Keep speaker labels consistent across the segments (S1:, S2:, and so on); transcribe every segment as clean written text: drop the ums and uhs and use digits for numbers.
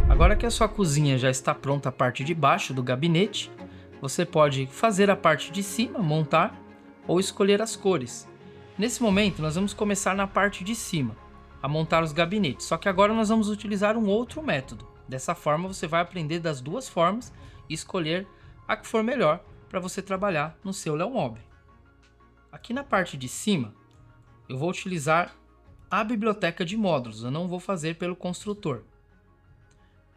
S1: Agora que a sua cozinha já está pronta a parte de baixo do gabinete, você pode fazer a parte de cima, montar, ou escolher as cores. Nesse momento, nós vamos começar na parte de cima, a montar os gabinetes, só que agora nós vamos utilizar um outro método. Dessa forma, você vai aprender das duas formas e escolher a que for melhor para você trabalhar no seu Leomob. Aqui na parte de cima, eu vou utilizar a biblioteca de módulos, eu não vou fazer pelo construtor.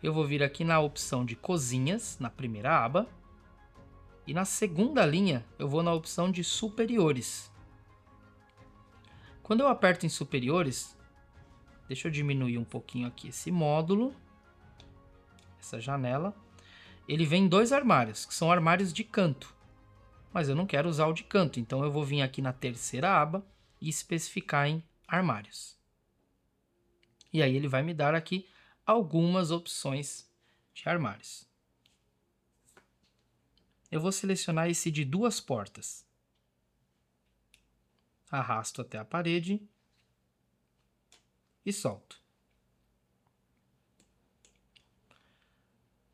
S1: Eu vou vir aqui na opção de cozinhas, na primeira aba, e na segunda linha eu vou na opção de superiores. Quando eu aperto em superiores, deixa eu diminuir um pouquinho aqui esse módulo, essa janela. Ele vem em dois armários, que são armários de canto, mas eu não quero usar o de canto, então eu vou vir aqui na terceira aba e especificar em armários. E aí ele vai me dar aqui algumas opções de armários. Eu vou selecionar esse de duas portas. Arrasto até a parede e solto.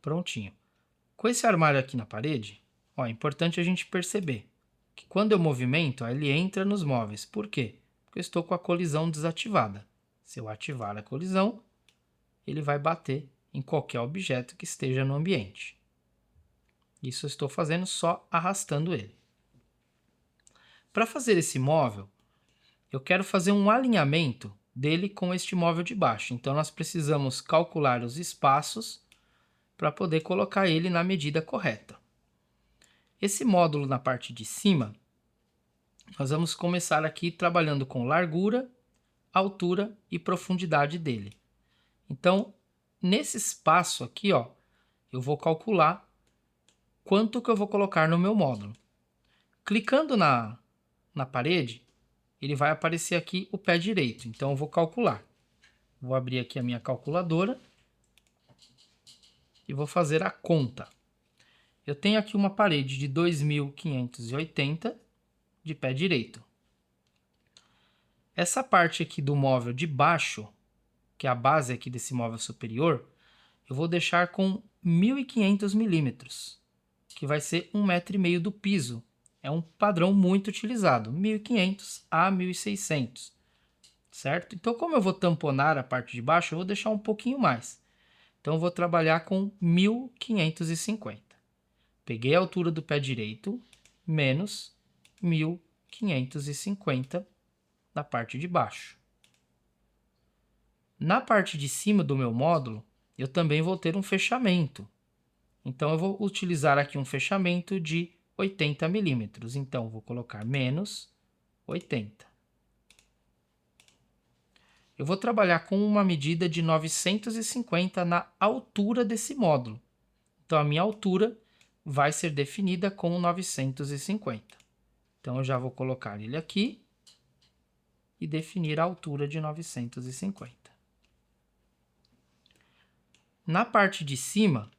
S1: Prontinho. Com esse armário aqui na parede, ó, é importante a gente perceber que quando eu movimento, ele entra nos móveis. Por quê? Porque eu estou com a colisão desativada. Se eu ativar a colisão, ele vai bater em qualquer objeto que esteja no ambiente. Isso eu estou fazendo só arrastando ele. Para fazer esse móvel, eu quero fazer um alinhamento dele com este móvel de baixo. Então, nós precisamos calcular os espaços para poder colocar ele na medida correta. Esse módulo na parte de cima, nós vamos começar aqui trabalhando com largura, altura e profundidade dele. Então, nesse espaço aqui, ó, eu vou calcular quanto que eu vou colocar no meu módulo. Clicando na parede, ele vai aparecer aqui o pé direito. Então, eu vou calcular. Vou abrir aqui a minha calculadora e vou fazer a conta. Eu tenho aqui uma parede de 2.580 de pé direito. Essa parte aqui do móvel de baixo, que é a base aqui desse móvel superior, eu vou deixar com 1.500 milímetros, que vai ser 1,5 m do piso. É um padrão muito utilizado, 1.500 a 1.600, certo? Então, como eu vou tamponar a parte de baixo, eu vou deixar um pouquinho mais. Então, eu vou trabalhar com 1.550. Peguei a altura do pé direito, menos 1.550 na parte de baixo. Na parte de cima do meu módulo, eu também vou ter um fechamento. Então, eu vou utilizar aqui um fechamento de 80 milímetros. Então, eu vou colocar menos 80. Eu vou trabalhar com uma medida de 950 na altura desse módulo. Então, a minha altura vai ser definida com 950. Então, eu já vou colocar ele aqui e definir a altura de 950. Na parte de cima,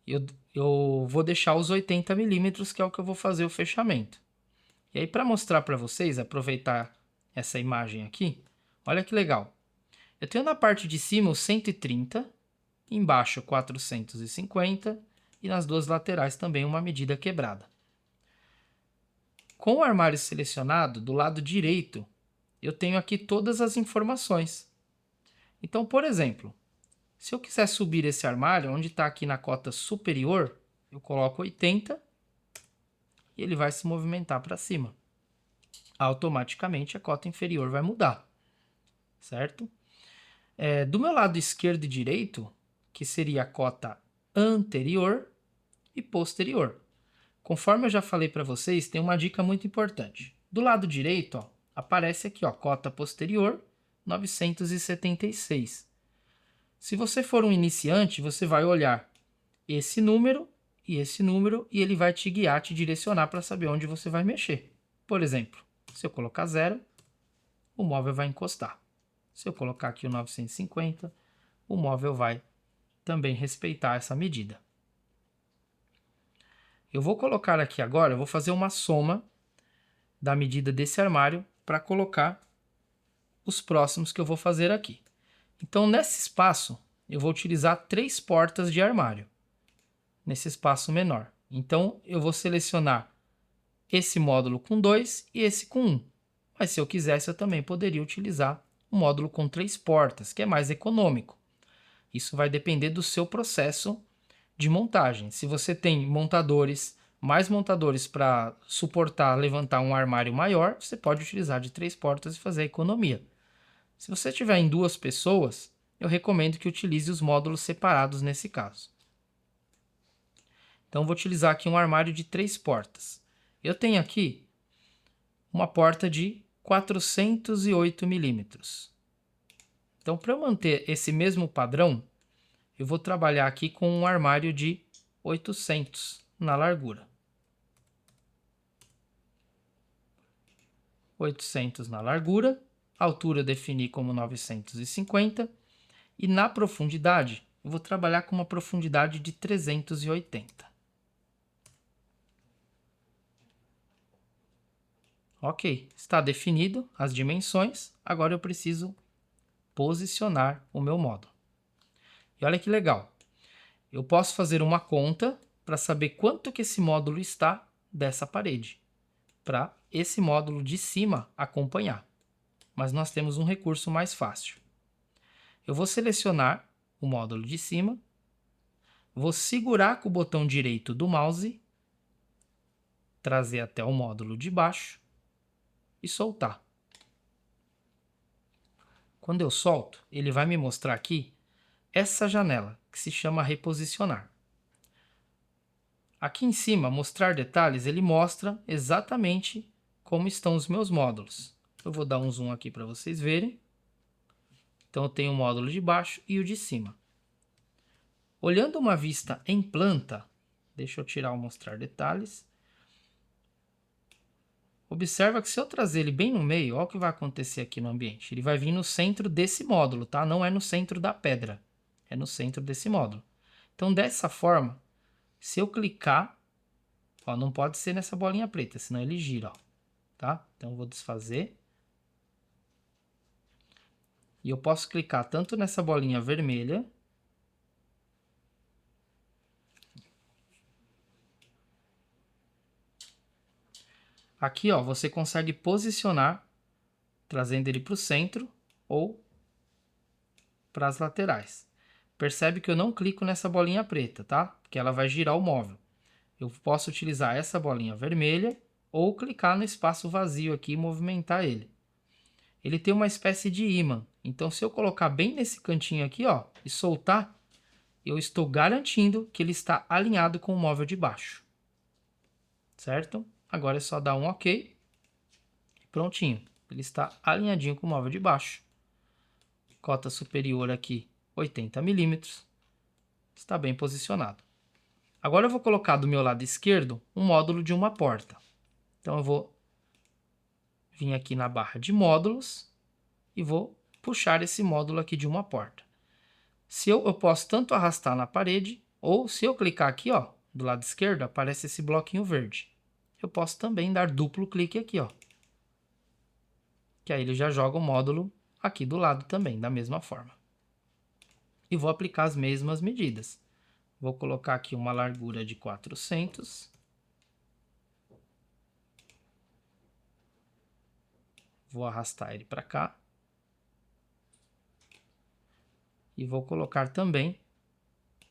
S1: eu vou deixar os 80 milímetros, que é o que eu vou fazer o fechamento. E aí, para mostrar para vocês, aproveitar essa imagem aqui, olha que legal. Eu tenho na parte de cima o 130, embaixo 450 e nas duas laterais também uma medida quebrada. Com o armário selecionado, do lado direito, eu tenho aqui todas as informações. Então, por exemplo, se eu quiser subir esse armário, onde está aqui na cota superior, eu coloco 80 e ele vai se movimentar para cima. Automaticamente a cota inferior vai mudar, certo? Do meu lado esquerdo e direito, que seria a cota anterior e posterior. Conforme eu já falei para vocês, tem uma dica muito importante. Do lado direito, ó, aparece aqui, ó, cota posterior 976. Se você for um iniciante, você vai olhar esse número e ele vai te guiar, te direcionar para saber onde você vai mexer. Por exemplo, se eu colocar 0, o móvel vai encostar. Se eu colocar aqui o 950, o móvel vai também respeitar essa medida. Eu vou colocar aqui agora, eu vou fazer uma soma da medida desse armário para colocar os próximos que eu vou fazer aqui. Então, nesse espaço, eu vou utilizar 3 portas de armário, nesse espaço menor. Então, eu vou selecionar esse módulo com 2 e esse com 1. Mas se eu quisesse, eu também poderia utilizar um módulo com 3 portas, que é mais econômico. Isso vai depender do seu processo de montagem. Se você tem mais montadores para suportar levantar um armário maior, você pode utilizar de 3 portas e fazer a economia. Se você estiver em 2 pessoas, eu recomendo que utilize os módulos separados nesse caso. Então, vou utilizar aqui um armário de 3 portas. Eu tenho aqui uma porta de 408 milímetros. Então, para eu manter esse mesmo padrão, eu vou trabalhar aqui com um armário de 800 na largura. 800 na largura, a altura eu defini como 950 e na profundidade eu vou trabalhar com uma profundidade de 380. Ok, está definido as dimensões, agora eu preciso posicionar o meu módulo. E olha que legal, eu posso fazer uma conta para saber quanto que esse módulo está dessa parede, para esse módulo de cima acompanhar. Mas nós temos um recurso mais fácil. Eu vou selecionar o módulo de cima, vou segurar com o botão direito do mouse, trazer até o módulo de baixo e soltar. Quando eu solto, ele vai me mostrar aqui essa janela, que se chama reposicionar. Aqui em cima, mostrar detalhes, ele mostra exatamente como estão os meus módulos. Eu vou dar um zoom aqui para vocês verem. Então, eu tenho o módulo de baixo e o de cima. Olhando uma vista em planta, deixa eu tirar o mostrar detalhes. Observa que se eu trazer ele bem no meio, olha o que vai acontecer aqui no ambiente. Ele vai vir no centro desse módulo, tá? Não é no centro da pedra, é no centro desse módulo. Então, dessa forma, se eu clicar, ó, não pode ser nessa bolinha preta, senão ele gira, ó, tá? Então, eu vou desfazer. E eu posso clicar tanto nessa bolinha vermelha, aqui, ó, você consegue posicionar, trazendo ele para o centro ou para as laterais. Percebe que eu não clico nessa bolinha preta, tá? Porque ela vai girar o móvel. Eu posso utilizar essa bolinha vermelha ou clicar no espaço vazio aqui e movimentar ele. Ele tem uma espécie de ímã. Então, se eu colocar bem nesse cantinho aqui, ó, e soltar, eu estou garantindo que ele está alinhado com o móvel de baixo. Certo? Agora é só dar um OK. Prontinho. Ele está alinhadinho com o móvel de baixo. Cota superior aqui, 80 milímetros. Está bem posicionado. Agora eu vou colocar do meu lado esquerdo um módulo de uma porta. Então eu vou vir aqui na barra de módulos e vou puxar esse módulo aqui de uma porta. Eu posso tanto arrastar na parede, ou se eu clicar aqui, ó, do lado esquerdo, aparece esse bloquinho verde. Eu posso também dar duplo clique aqui, ó. Que aí ele já joga o módulo aqui do lado também, da mesma forma. E vou aplicar as mesmas medidas. Vou colocar aqui uma largura de 400. Vou arrastar ele para cá. E vou colocar também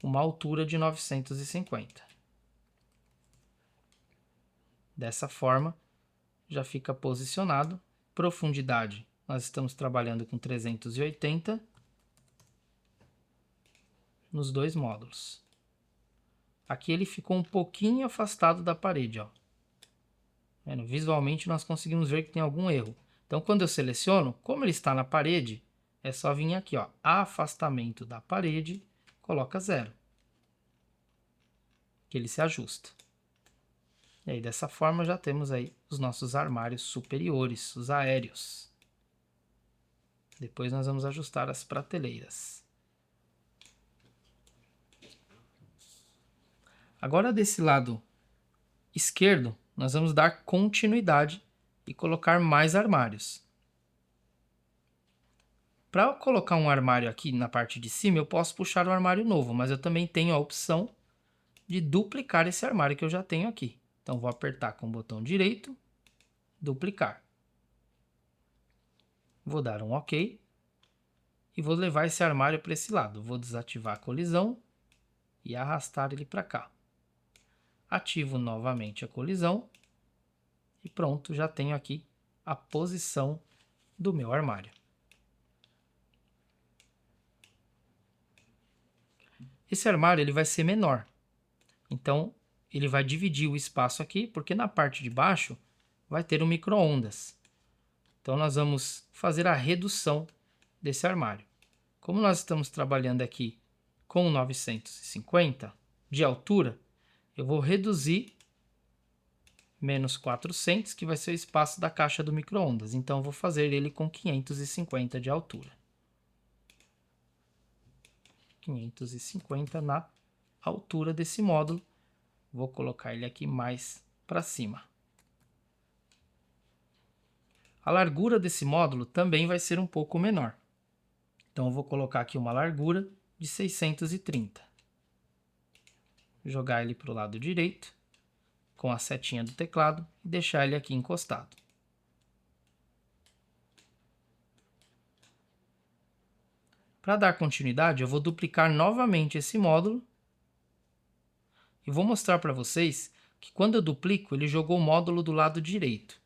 S1: uma altura de 950. Dessa forma, já fica posicionado. Profundidade, nós estamos trabalhando com 380 nos dois módulos. Aqui ele ficou um pouquinho afastado da parede, ó. Visualmente nós conseguimos ver que tem algum erro. Então, quando eu seleciono, como ele está na parede, é só vir aqui, ó, afastamento da parede, coloca 0. Que ele se ajusta. E aí, dessa forma, já temos aí os nossos armários superiores, os aéreos. Depois nós vamos ajustar as prateleiras. Agora, desse lado esquerdo, nós vamos dar continuidade e colocar mais armários. Para colocar um armário aqui na parte de cima, eu posso puxar um armário novo, mas eu também tenho a opção de duplicar esse armário que eu já tenho aqui. Então, vou apertar com o botão direito, duplicar. Vou dar um OK e vou levar esse armário para esse lado. Vou desativar a colisão e arrastar ele para cá. Ativo novamente a colisão e pronto, já tenho aqui a posição do meu armário. Esse armário ele vai ser menor, então ele vai dividir o espaço aqui, porque na parte de baixo vai ter um micro-ondas. Então nós vamos fazer a redução desse armário. Como nós estamos trabalhando aqui com 950 de altura, eu vou reduzir menos 400, que vai ser o espaço da caixa do micro-ondas. Então eu vou fazer ele com 550 de altura. 550 na altura desse módulo. Vou colocar ele aqui mais para cima. A largura desse módulo também vai ser um pouco menor. Então eu vou colocar aqui uma largura de 630. Jogar ele para o lado direito, com a setinha do teclado, e deixar ele aqui encostado. Para dar continuidade, eu vou duplicar novamente esse módulo e vou mostrar para vocês que quando eu duplico, ele jogou o módulo do lado direito.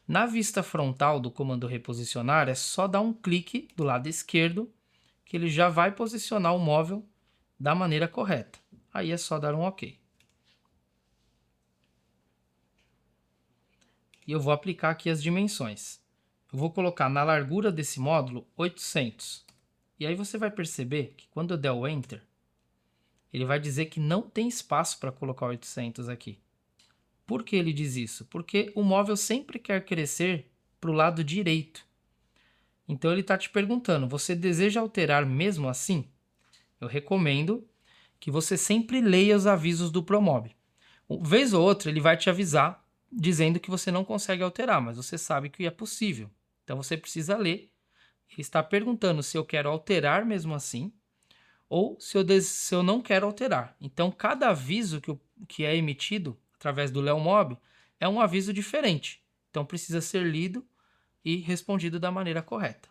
S1: Na vista frontal do comando reposicionar, é só dar um clique do lado esquerdo, que ele já vai posicionar o móvel da maneira correta. Aí é só dar um OK. E eu vou aplicar aqui as dimensões. Eu vou colocar na largura desse módulo 800. E aí você vai perceber que quando eu der o Enter, ele vai dizer que não tem espaço para colocar 800 aqui. Por que ele diz isso? Porque o móvel sempre quer crescer para o lado direito. Então ele está te perguntando, você deseja alterar mesmo assim? Eu recomendo que você sempre leia os avisos do Promob. Vez ou outra ele vai te avisar dizendo que você não consegue alterar, mas você sabe que é possível. Então você precisa ler. Ele está perguntando se eu quero alterar mesmo assim ou se eu não quero alterar. Então cada aviso que é emitido através do Leomob é um aviso diferente. Então precisa ser lido e respondido da maneira correta.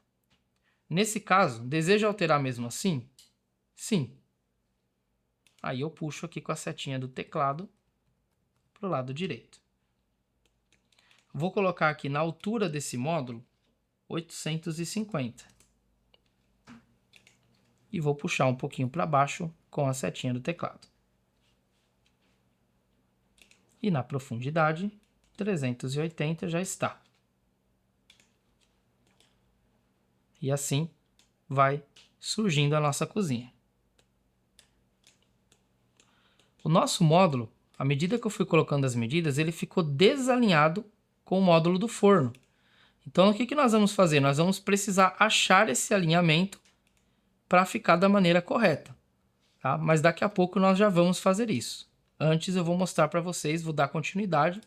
S1: Nesse caso, deseja alterar mesmo assim? Sim. Aí eu puxo aqui com a setinha do teclado para o lado direito. Vou colocar aqui na altura desse módulo 850. E vou puxar um pouquinho para baixo com a setinha do teclado. E na profundidade, 380 já está. E assim vai surgindo a nossa cozinha. O nosso módulo, à medida que eu fui colocando as medidas, ele ficou desalinhado com o módulo do forno. Então, o que nós vamos fazer? Nós vamos precisar achar esse alinhamento para ficar da maneira correta. Tá? Mas daqui a pouco nós já vamos fazer isso. Antes eu vou mostrar para vocês, vou dar continuidade,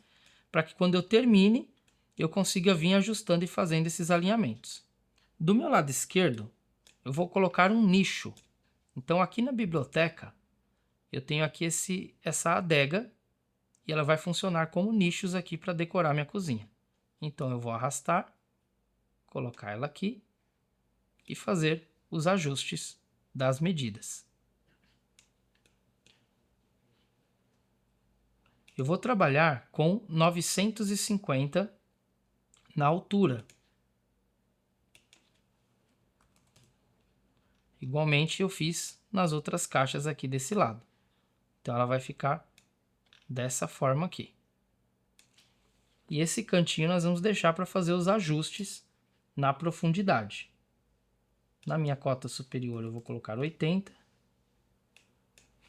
S1: para que quando eu termine, eu consiga vir ajustando e fazendo esses alinhamentos. Do meu lado esquerdo, eu vou colocar um nicho. Então, aqui na biblioteca, eu tenho aqui essa adega e ela vai funcionar como nichos aqui para decorar minha cozinha. Então, eu vou arrastar, colocar ela aqui e fazer os ajustes das medidas. Eu vou trabalhar com 950 na altura. Igualmente eu fiz nas outras caixas aqui desse lado. Então ela vai ficar dessa forma aqui. E esse cantinho nós vamos deixar para fazer os ajustes na profundidade. Na minha cota superior eu vou colocar 80.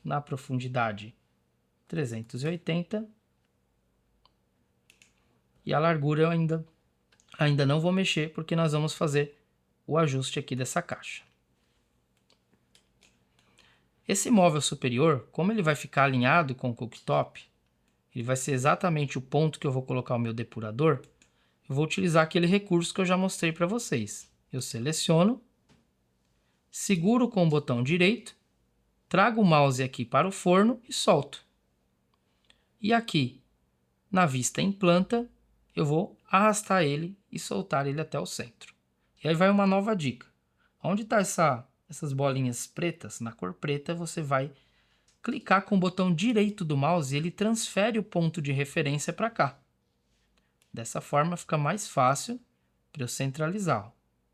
S1: Na profundidade 380. E a largura eu ainda não vou mexer, porque nós vamos fazer o ajuste aqui dessa caixa. Esse móvel superior, como ele vai ficar alinhado com o cooktop, ele vai ser exatamente o ponto que eu vou colocar o meu depurador, eu vou utilizar aquele recurso que eu já mostrei para vocês. Eu seleciono seguro com o botão direito, trago o mouse aqui para o forno e solto. E aqui, na vista em planta, eu vou arrastar ele e soltar ele até o centro. E aí vai uma nova dica. Onde está essas bolinhas pretas, na cor preta, você vai clicar com o botão direito do mouse e ele transfere o ponto de referência para cá. Dessa forma fica mais fácil para eu centralizar. Ó.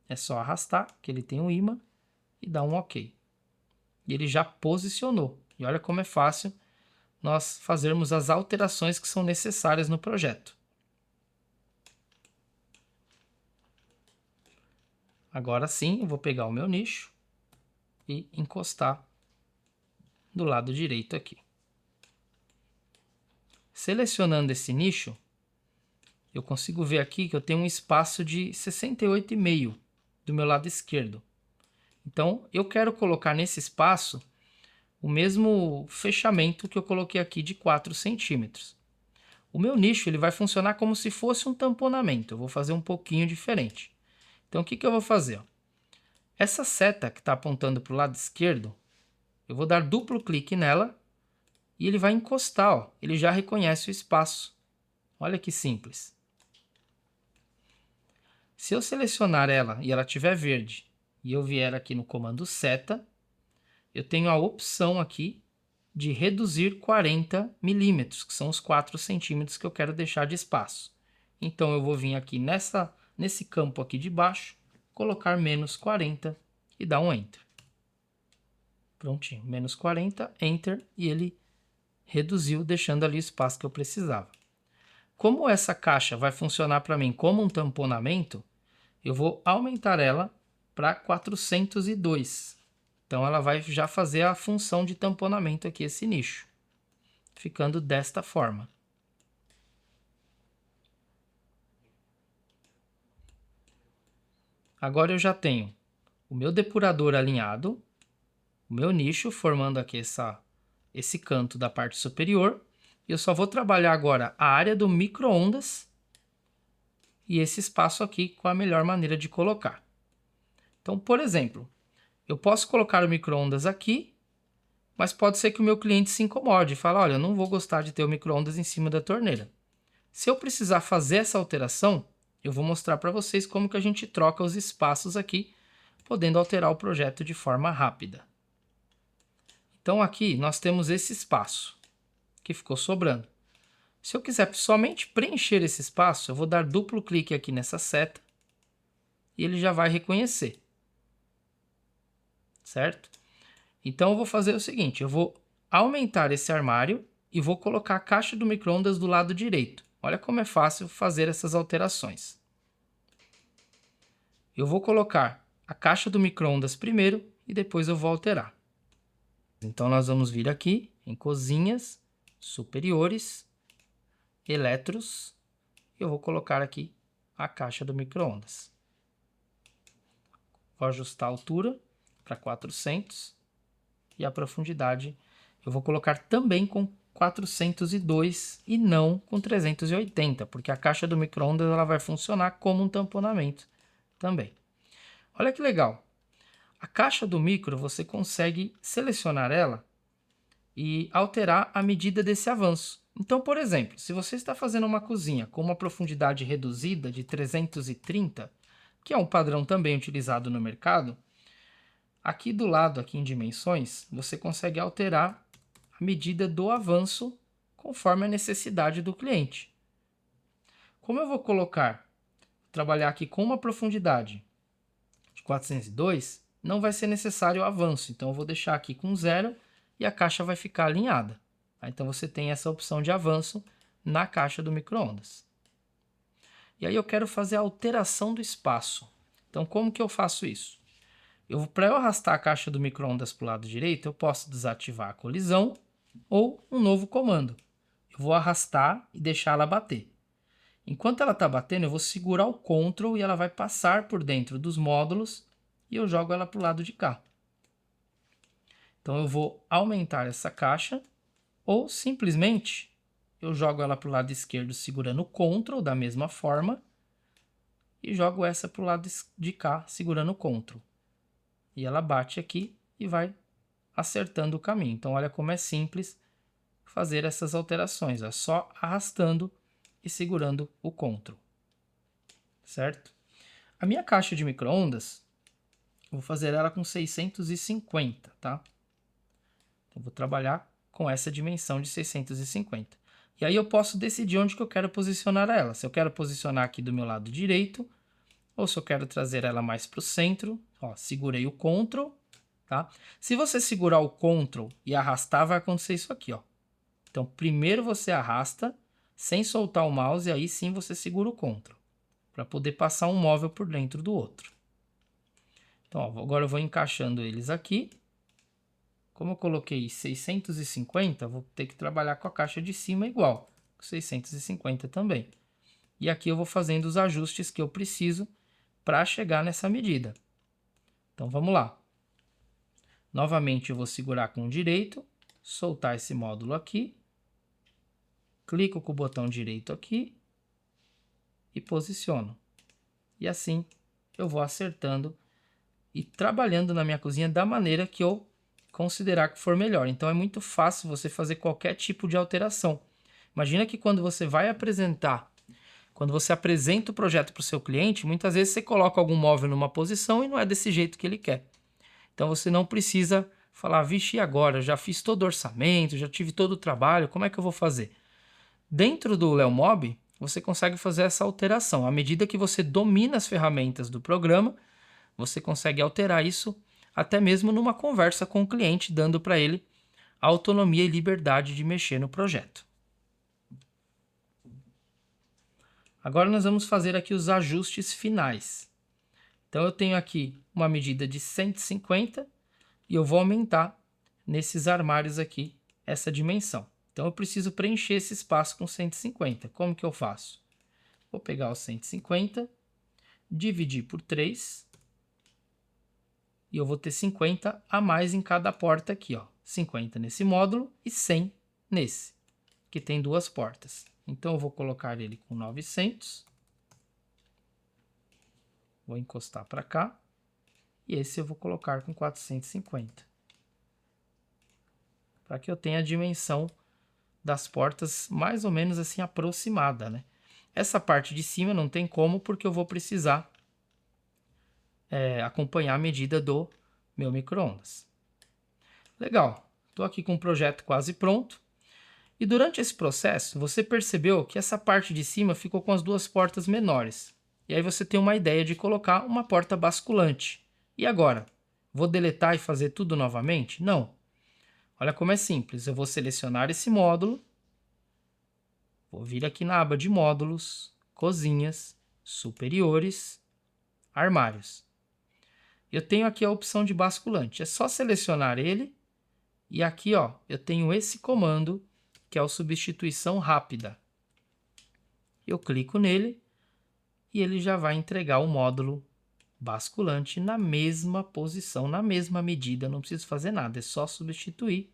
S1: É só arrastar, que ele tem um ímã, e dar um OK. E ele já posicionou. E olha como é fácil nós fazermos as alterações que são necessárias no projeto. Agora sim, eu vou pegar o meu nicho e encostar do lado direito aqui. Selecionando esse nicho, eu consigo ver aqui que eu tenho um espaço de 68,5 do meu lado esquerdo. Então, eu quero colocar nesse espaço o mesmo fechamento que eu coloquei aqui de 4 centímetros. O meu nicho ele vai funcionar como se fosse um tamponamento. Eu vou fazer um pouquinho diferente. Então, o que eu vou fazer? Essa seta que está apontando para o lado esquerdo, eu vou dar duplo clique nela e ele vai encostar. Ó. Ele já reconhece o espaço. Olha que simples. Se eu selecionar ela e ela estiver verde e eu vier aqui no comando seta, eu tenho a opção aqui de reduzir 40 milímetros, que são os 4 centímetros que eu quero deixar de espaço. Então eu vou vir aqui nesse campo aqui de baixo, colocar menos 40 e dar um Enter. Prontinho, menos 40, Enter, e ele reduziu, deixando ali o espaço que eu precisava. Como essa caixa vai funcionar para mim como um tamponamento, eu vou aumentar ela para 402. Então ela vai já fazer a função de tamponamento aqui, esse nicho, ficando desta forma. Agora eu já tenho o meu depurador alinhado, o meu nicho formando aqui esse canto da parte superior. E eu só vou trabalhar agora a área do micro-ondas e esse espaço aqui com a melhor maneira de colocar. Então, por exemplo, eu posso colocar o micro-ondas aqui, mas pode ser que o meu cliente se incomode e fale, olha, eu não vou gostar de ter o micro-ondas em cima da torneira. Se eu precisar fazer essa alteração, eu vou mostrar para vocês como que a gente troca os espaços aqui, podendo alterar o projeto de forma rápida. Então aqui nós temos esse espaço que ficou sobrando. Se eu quiser somente preencher esse espaço, eu vou dar duplo clique aqui nessa seta e ele já vai reconhecer. Certo? Então eu vou fazer o seguinte, eu vou aumentar esse armário e vou colocar a caixa do micro-ondas do lado direito. Olha como é fácil fazer essas alterações. Eu vou colocar a caixa do micro-ondas primeiro e depois eu vou alterar. Então nós vamos vir aqui em cozinhas, superiores, eletros, e eu vou colocar aqui a caixa do micro-ondas. Vou ajustar a altura para 400 e a profundidade eu vou colocar também com 402 e não com 380, porque a caixa do micro-ondas ela vai funcionar como um tamponamento também. Olha que legal. A caixa do micro você consegue selecionar ela e alterar a medida desse avanço. Então, por exemplo, se você está fazendo uma cozinha com uma profundidade reduzida de 330, que é um padrão também utilizado no mercado, aqui do lado, aqui em dimensões, você consegue alterar a medida do avanço conforme a necessidade do cliente. Como eu vou trabalhar aqui com uma profundidade de 402, não vai ser necessário o avanço, então eu vou deixar aqui com 0 e a caixa vai ficar alinhada. Então você tem essa opção de avanço na caixa do micro-ondas. E aí eu quero fazer a alteração do espaço. Então como que eu faço isso? Para eu arrastar a caixa do micro-ondas para o lado direito, eu posso desativar a colisão ou um novo comando. Eu vou arrastar e deixar ela bater. Enquanto ela está batendo, eu vou segurar o Ctrl e ela vai passar por dentro dos módulos e eu jogo ela para o lado de cá. Então eu vou aumentar essa caixa ou simplesmente eu jogo ela para o lado esquerdo segurando o Ctrl da mesma forma e jogo essa para o lado de cá segurando o Ctrl. e ela bate aqui e vai acertando o caminho. Então, olha como é simples fazer essas alterações, é só arrastando e segurando o Ctrl, certo? A minha caixa de micro-ondas, vou fazer ela com 650, tá? Então, vou trabalhar com essa dimensão de 650. E aí eu posso decidir onde que eu quero posicionar ela. Se eu quero posicionar aqui do meu lado direito, ou se eu quero trazer ela mais para o centro. Ó, segurei o Ctrl, tá? Se você segurar o Ctrl e arrastar, vai acontecer isso aqui, ó. Então, primeiro você arrasta, sem soltar o mouse, e aí sim você segura o Ctrl, para poder passar um móvel por dentro do outro. Então, ó, agora eu vou encaixando eles aqui. Como eu coloquei 650, vou ter que trabalhar com a caixa de cima igual, 650 também. E aqui eu vou fazendo os ajustes que eu preciso para chegar nessa medida. Então vamos lá. Novamente eu vou segurar com o direito, soltar esse módulo aqui, clico com o botão direito aqui e posiciono. E assim eu vou acertando e trabalhando na minha cozinha da maneira que eu considerar que for melhor. Então é muito fácil você fazer qualquer tipo de alteração. Imagina que quando você vai apresentar, quando você apresenta o projeto para o seu cliente, muitas vezes você coloca algum móvel numa posição e não é desse jeito que ele quer. Então você não precisa falar, vixe, e agora? Já fiz todo o orçamento, já tive todo o trabalho, como é que eu vou fazer? Dentro do Leomob, você consegue fazer essa alteração. À medida que você domina as ferramentas do programa, você consegue alterar isso até mesmo numa conversa com o cliente, dando para ele autonomia e liberdade de mexer no projeto. Agora nós vamos fazer aqui os ajustes finais. Então eu tenho aqui uma medida de 150 e eu vou aumentar nesses armários aqui essa dimensão. Então eu preciso preencher esse espaço com 150. Como que eu faço? Vou pegar o 150, dividir por 3 e eu vou ter 50 a mais em cada porta aqui, ó. 50 nesse módulo e 100 nesse, que tem duas portas. Então eu vou colocar ele com 900. Vou encostar para cá. E esse eu vou colocar com 450. Para que eu tenha a dimensão das portas mais ou menos assim aproximada, né? Essa parte de cima não tem como, porque eu vou precisar acompanhar a medida do meu micro-ondas. Legal, estou aqui com o projeto quase pronto. E durante esse processo, você percebeu que essa parte de cima ficou com as duas portas menores. E aí você tem uma ideia de colocar uma porta basculante. E agora? Vou deletar e fazer tudo novamente? Não. Olha como é simples. Eu vou selecionar esse módulo. Vou vir aqui na aba de módulos, cozinhas, superiores, armários. Eu tenho aqui a opção de basculante. É só selecionar ele. E aqui, ó, eu tenho esse comando, que é o substituição rápida. Eu clico nele e ele já vai entregar o módulo basculante na mesma posição, na mesma medida. Não preciso fazer nada, é só substituir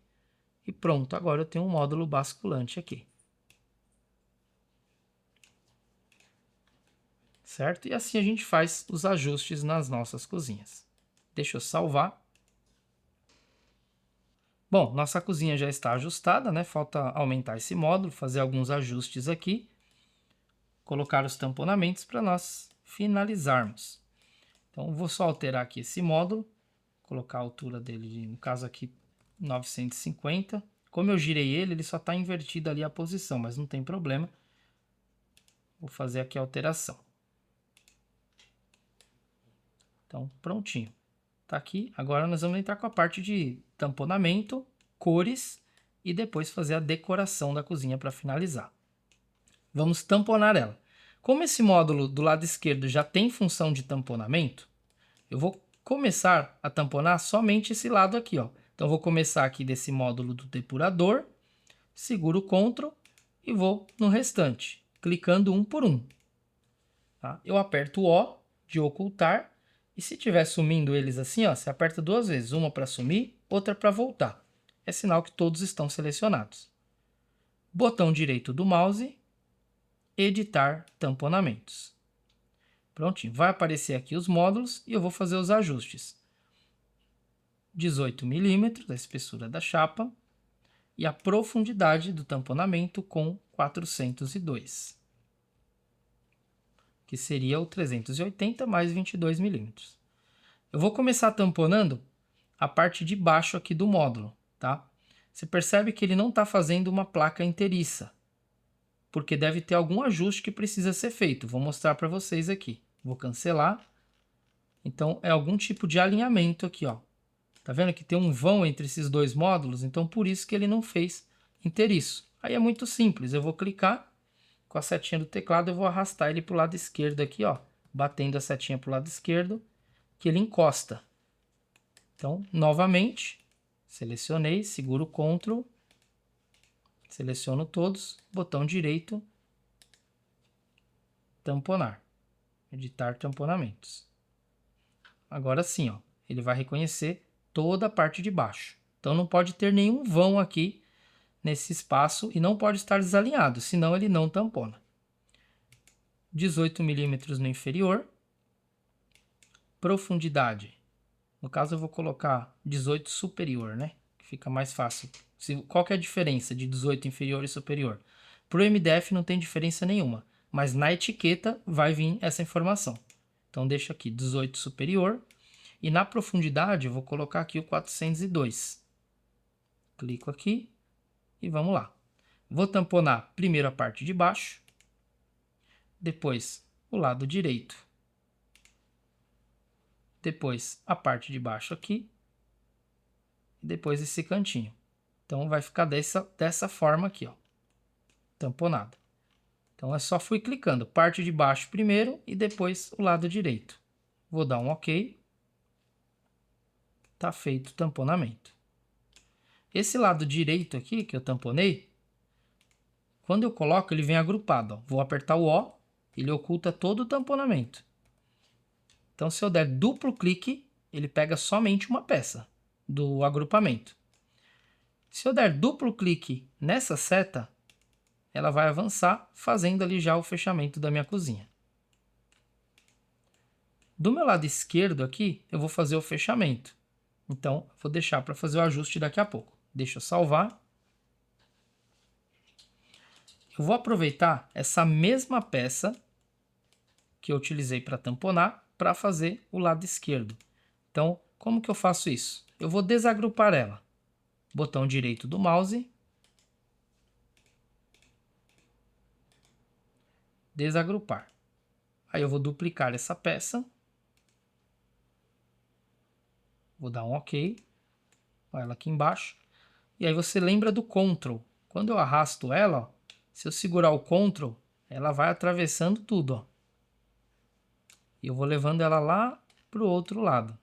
S1: e pronto. Agora eu tenho um módulo basculante aqui. Certo? E assim a gente faz os ajustes nas nossas cozinhas. Deixa eu salvar. Bom, nossa cozinha já está ajustada, né? Falta aumentar esse módulo, fazer alguns ajustes aqui, colocar os tamponamentos para nós finalizarmos. Então, vou só alterar aqui esse módulo, colocar a altura dele, no caso aqui, 950. Como eu girei ele, ele só está invertido ali a posição, mas não tem problema. Vou fazer aqui a alteração. Então, prontinho. Tá aqui. Agora nós vamos entrar com a parte de tamponamento, cores e depois fazer a decoração da cozinha para finalizar. Vamos tamponar ela. Como esse módulo do lado esquerdo já tem função de tamponamento, eu vou começar a tamponar somente esse lado aqui, ó. Então, vou começar aqui desse módulo do depurador, seguro o Ctrl e vou no restante, clicando um por um. Tá? Eu aperto o O de ocultar. E se estiver sumindo eles assim, ó, você aperta duas vezes, uma para sumir, outra para voltar. É sinal que todos estão selecionados. Botão direito do mouse, editar tamponamentos. Prontinho, vai aparecer aqui os módulos e eu vou fazer os ajustes. 18 milímetros, a espessura da chapa, e a profundidade do tamponamento com 402, que seria o 380 mais 22 milímetros. Eu vou começar tamponando a parte de baixo aqui do módulo, tá? Você percebe que ele não está fazendo uma placa inteiriça, porque deve ter algum ajuste que precisa ser feito. Vou mostrar para vocês aqui. Vou cancelar. Então, é algum tipo de alinhamento aqui, ó. Tá vendo que tem um vão entre esses dois módulos? Então, por isso que ele não fez inteiriço. Aí é muito simples. Eu vou clicar com a setinha do teclado, eu vou arrastar ele para o lado esquerdo aqui, ó. Batendo a setinha para o lado esquerdo, que ele encosta. Então, novamente, selecionei, seguro Ctrl, seleciono todos, botão direito, tamponar, editar tamponamentos. Agora sim, ó, ele vai reconhecer toda a parte de baixo. Então não pode ter nenhum vão aqui nesse espaço e não pode estar desalinhado, senão ele não tampona. 18 milímetros no inferior, profundidade. No caso eu vou colocar 18 superior, né? Que fica mais fácil. Qual que é a diferença de 18 inferior e superior? Para o MDF não tem diferença nenhuma, mas na etiqueta vai vir essa informação. Então deixa aqui 18 superior e na profundidade eu vou colocar aqui o 402. Clico aqui e vamos lá. Vou tamponar primeiro a parte de baixo, depois o lado direito, depois a parte de baixo aqui, e depois esse cantinho. Então vai ficar dessa forma aqui, ó, tamponado. Então é só fui clicando, parte de baixo primeiro e depois o lado direito. Vou dar um OK. Tá feito o tamponamento. Esse lado direito aqui que eu tamponei, quando eu coloco ele vem agrupado, ó. Vou apertar o O, ele oculta todo o tamponamento. Então se eu der duplo clique, ele pega somente uma peça do agrupamento. Se eu der duplo clique nessa seta, ela vai avançar, fazendo ali já o fechamento da minha cozinha. Do meu lado esquerdo aqui, eu vou fazer o fechamento. Então, vou deixar para fazer o ajuste daqui a pouco. Deixa eu salvar. Eu vou aproveitar essa mesma peça que eu utilizei para tamponar para fazer o lado esquerdo. Então, como que eu faço isso? Eu vou desagrupar ela. Botão direito do mouse. Desagrupar. Aí eu vou duplicar essa peça. Vou dar um OK. Olha ela aqui embaixo. E aí você lembra do Ctrl. Quando eu arrasto ela, ó, se eu segurar o Ctrl, ela vai atravessando tudo, ó. E eu vou levando ela lá para o outro lado.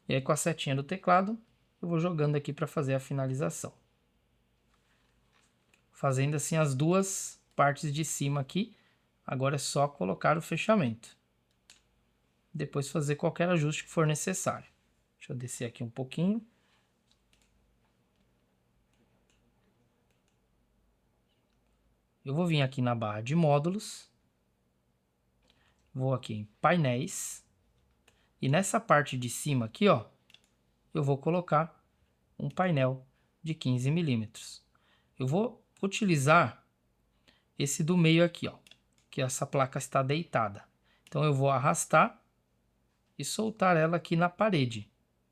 S1: E aí com a setinha do teclado, eu vou jogando aqui para fazer a finalização. Fazendo assim as duas partes de cima aqui. Agora é só colocar o fechamento. Depois fazer qualquer ajuste que for necessário. Deixa eu descer aqui um pouquinho. Eu vou vir aqui na barra de módulos. Vou aqui em painéis. E nessa parte de cima aqui, ó, eu vou colocar um painel de 15 milímetros. Eu vou utilizar esse do meio aqui, ó, que essa placa está deitada. Então eu vou arrastar e soltar ela aqui na parede.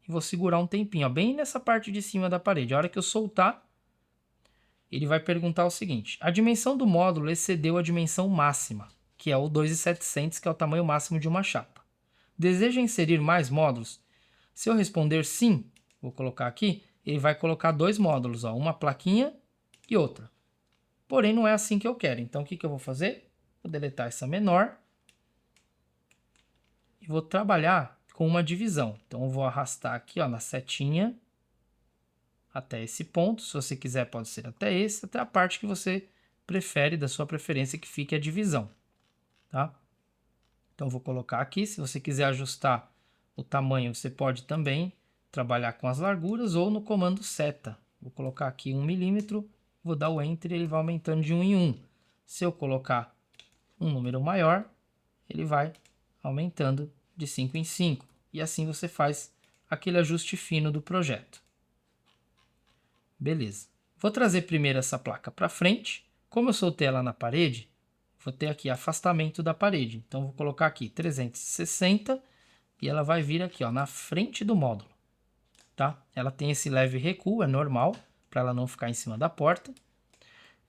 S1: E vou segurar um tempinho, ó, bem nessa parte de cima da parede. A hora que eu soltar, ele vai perguntar o seguinte: a dimensão do módulo excedeu a dimensão máxima, que é o 2.700, que é o tamanho máximo de uma chapa. Deseja inserir mais módulos? Se eu responder sim, vou colocar aqui, ele vai colocar dois módulos, ó, uma plaquinha e outra. Porém, não é assim que eu quero. Então, o que eu vou fazer? Vou deletar essa menor e vou trabalhar com uma divisão. Então, eu vou arrastar aqui, ó, na setinha até esse ponto. Se você quiser, pode ser até esse, até a parte que você prefere, da sua preferência, que fique a divisão, tá? Então, vou colocar aqui. Se você quiser ajustar o tamanho, você pode também trabalhar com as larguras ou no comando seta. Vou colocar aqui 1 milímetro, vou dar o Enter e ele vai aumentando de 1 em 1. Se eu colocar um número maior, ele vai aumentando de 5 em 5. E assim você faz aquele ajuste fino do projeto. Beleza. Vou trazer primeiro essa placa para frente. Como eu soltei ela na parede, vou ter aqui afastamento da parede. Então, vou colocar aqui 360 e ela vai vir aqui, ó, na frente do módulo. Tá? Ela tem esse leve recuo, é normal, para ela não ficar em cima da porta.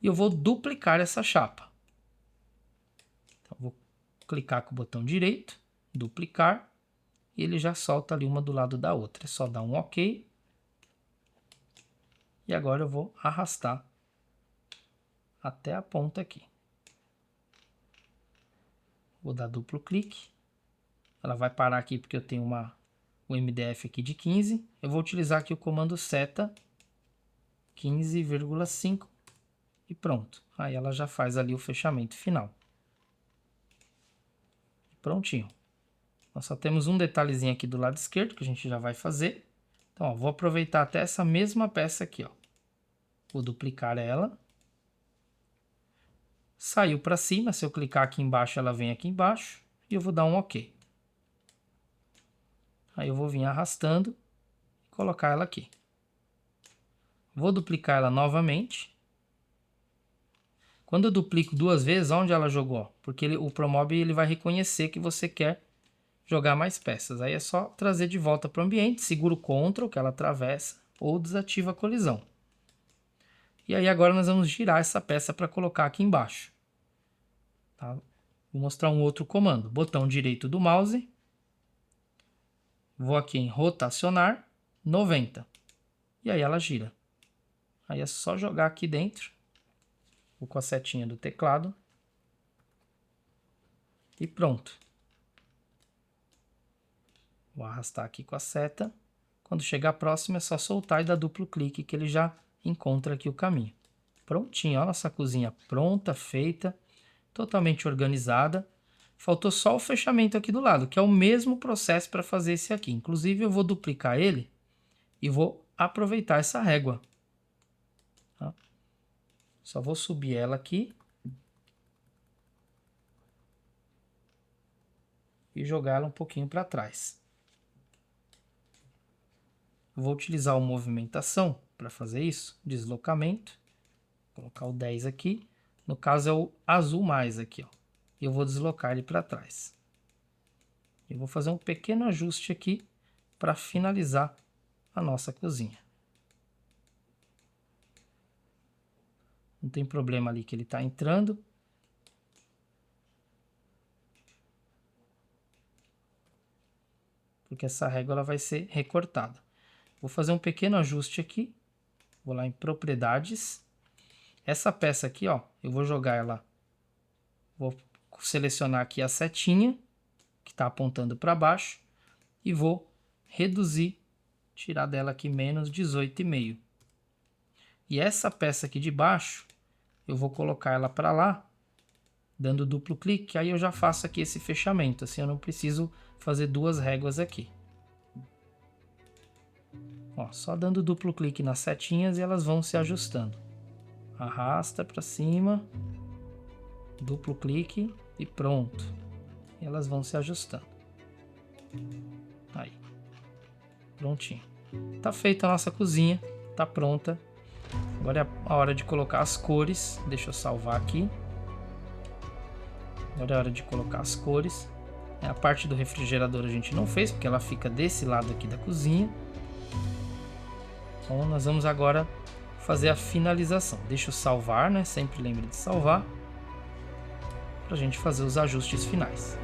S1: E eu vou duplicar essa chapa. Então, vou clicar com o botão direito, duplicar, e ele já solta ali uma do lado da outra. É só dar um OK. E agora eu vou arrastar até a ponta aqui. Vou dar duplo clique. Ela vai parar aqui porque eu tenho o MDF aqui de 15. Eu vou utilizar aqui o comando seta 15,5 e pronto. Aí ela já faz ali o fechamento final. Prontinho. Nós só temos um detalhezinho aqui do lado esquerdo que a gente já vai fazer. Então, ó, vou aproveitar até essa mesma peça aqui, ó. Vou duplicar ela. Saiu para cima, se eu clicar aqui embaixo, ela vem aqui embaixo. E eu vou dar um OK. Aí eu vou vir arrastando e colocar ela aqui. Vou duplicar ela novamente. Quando eu duplico duas vezes, onde ela jogou? Porque o Promob ele vai reconhecer que você quer jogar mais peças. Aí é só trazer de volta para o ambiente, segura o Ctrl, que ela atravessa, ou desativa a colisão. E aí agora nós vamos girar essa peça para colocar aqui embaixo. Tá? Vou mostrar um outro comando. Botão direito do mouse. Vou aqui em rotacionar 90. E aí ela gira. Aí é só jogar aqui dentro. Vou com a setinha do teclado. E pronto. Vou arrastar aqui com a seta. Quando chegar próximo é só soltar e dar duplo clique que ele já encontra aqui o caminho. Prontinho, ó, nossa cozinha pronta, feita, totalmente organizada. Faltou só o fechamento aqui do lado, que é o mesmo processo para fazer esse aqui. Inclusive eu vou duplicar ele e vou aproveitar essa régua. Tá? Só vou subir ela aqui e jogar ela um pouquinho para trás. Vou utilizar o movimentação para fazer isso, deslocamento, vou colocar o 10 aqui, no caso é o azul mais aqui, ó. E eu vou deslocar ele para trás. Eu vou fazer um pequeno ajuste aqui para finalizar a nossa cozinha. Não tem problema ali que ele está entrando. Porque essa régua ela vai ser recortada. Vou fazer um pequeno ajuste aqui. Vou lá em propriedades. Essa peça aqui, ó, eu vou jogar ela. Vou selecionar aqui a setinha que está apontando para baixo e vou reduzir, tirar dela aqui menos 18,5. E essa peça aqui de baixo, eu vou colocar ela para lá, dando duplo clique, aí eu já faço aqui esse fechamento, assim eu não preciso fazer duas réguas aqui. Ó, só dando duplo clique nas setinhas e elas vão se ajustando. Arrasta para cima, duplo clique e pronto. E elas vão se ajustando. Aí, prontinho. Tá feita a nossa cozinha, tá pronta. Agora é a hora de colocar as cores. Deixa eu salvar aqui. Agora é a hora de colocar as cores. A parte do refrigerador a gente não fez, porque ela fica desse lado aqui da cozinha. Então nós vamos agora fazer a finalização. Deixa eu salvar, né? Sempre lembre de salvar. Pra gente fazer os ajustes finais.